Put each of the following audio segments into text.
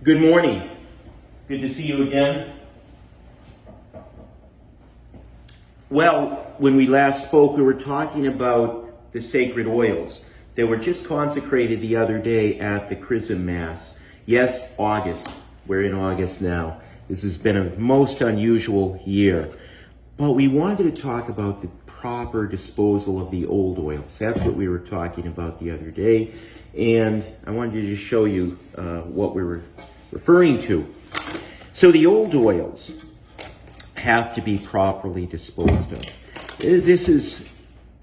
Good morning. Good to see you again. Well, when we last spoke, we were talking about the sacred oils that were just consecrated the other day at the Chrism Mass. Yes, August. We're in August now. This has been a most unusual year. But we wanted to talk about the proper disposal of the old oils. That's what we were talking about the other day. And I wanted to just show you what we were referring to. So the old oils have to be properly disposed of. This is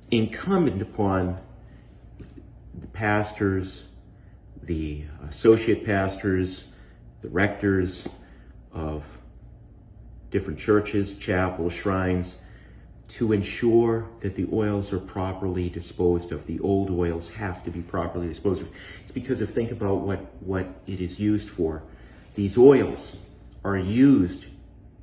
incumbent upon the pastors, the associate pastors, the rectors of different churches, chapels, shrines, to ensure that the oils are properly disposed of. The old oils have to be properly disposed of. It's because think about what it is used for. These oils are used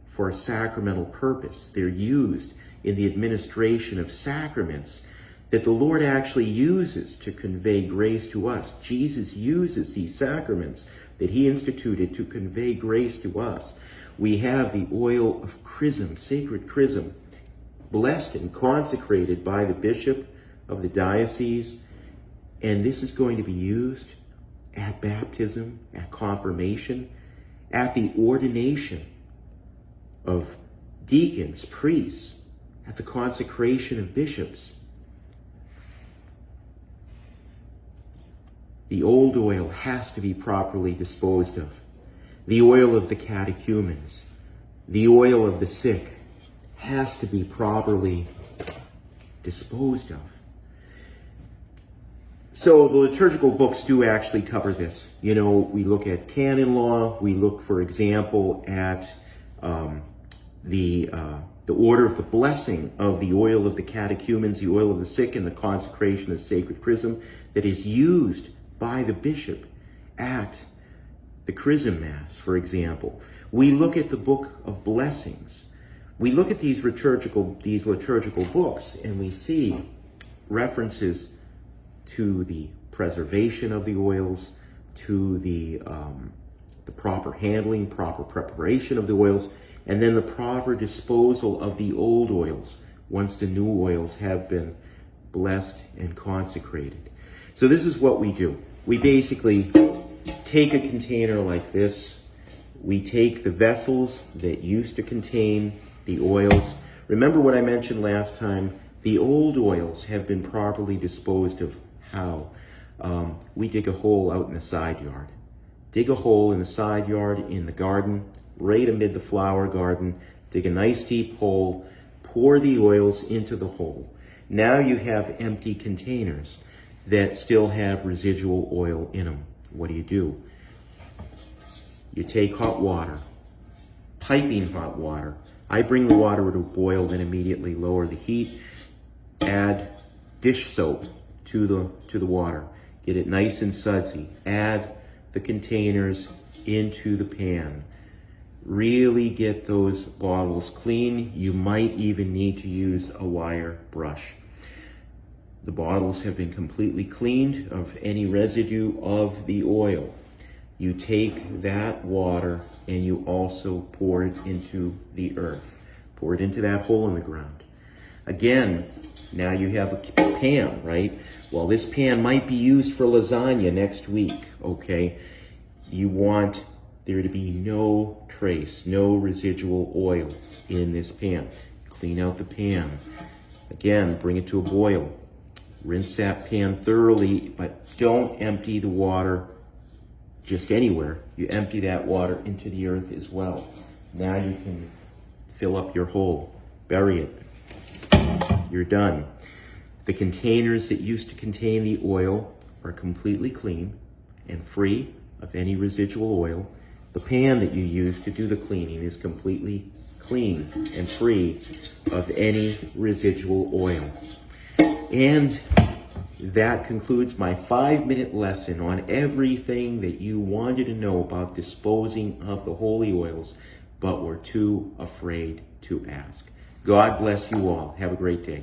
for a sacramental purpose. They're used in the administration of sacraments that the Lord actually uses to convey grace to us. Jesus uses these sacraments that he instituted to convey grace to us. We have the oil of chrism, sacred chrism, blessed and consecrated by the bishop of the diocese. And this is going to be used at baptism, at confirmation, at the ordination of deacons, priests, at the consecration of bishops. The old oil has to be properly disposed of. The oil of the catechumens, the oil of the sick, has to be properly disposed of. So the liturgical books do actually cover this. You know, we look at canon law. We look, for example, at the order of the blessing of the oil of the catechumens, the oil of the sick, and the consecration of sacred chrism that is used by the bishop at the Chrism Mass, for example. We look at the book of blessings. We look at these liturgical books, and we see references to the preservation of the oils, to the proper handling, proper preparation of the oils, and then the proper disposal of the old oils once the new oils have been blessed and consecrated. So this is what we do. We basically take a container like this. We take the vessels that used to contain the oils. Remember what I mentioned last time? The old oils have been properly disposed of. How? We dig a hole out in the side yard. Dig a hole in the side yard, in the garden, right amid the flower garden. Dig a nice deep hole. Pour the oils into the hole. Now you have empty containers that still have residual oil in them. What do? You take hot water, piping hot water. I bring the water to a boil, then immediately lower the heat. Add dish soap to the water. Get it nice and sudsy. Add the containers into the pan. Really get those bottles clean. You might even need to use a wire brush. The bottles have been completely cleaned of any residue of the oil. You take that water and you also pour it into the earth. Pour it into that hole in the ground. Again, now you have a pan, right? Well, this pan might be used for lasagna next week, okay? You want there to be no trace, no residual oil in this pan. Clean out the pan. Again, bring it to a boil. Rinse that pan thoroughly, but don't empty the water just anywhere. You empty that water into the earth as well. Now you can fill up your hole, bury it. You're done. The containers that used to contain the oil are completely clean and free of any residual oil. The pan that you use to do the cleaning is completely clean and free of any residual oil. And that concludes my 5-minute lesson on everything that you wanted to know about disposing of the holy oils, but were too afraid to ask. God bless you all. Have a great day.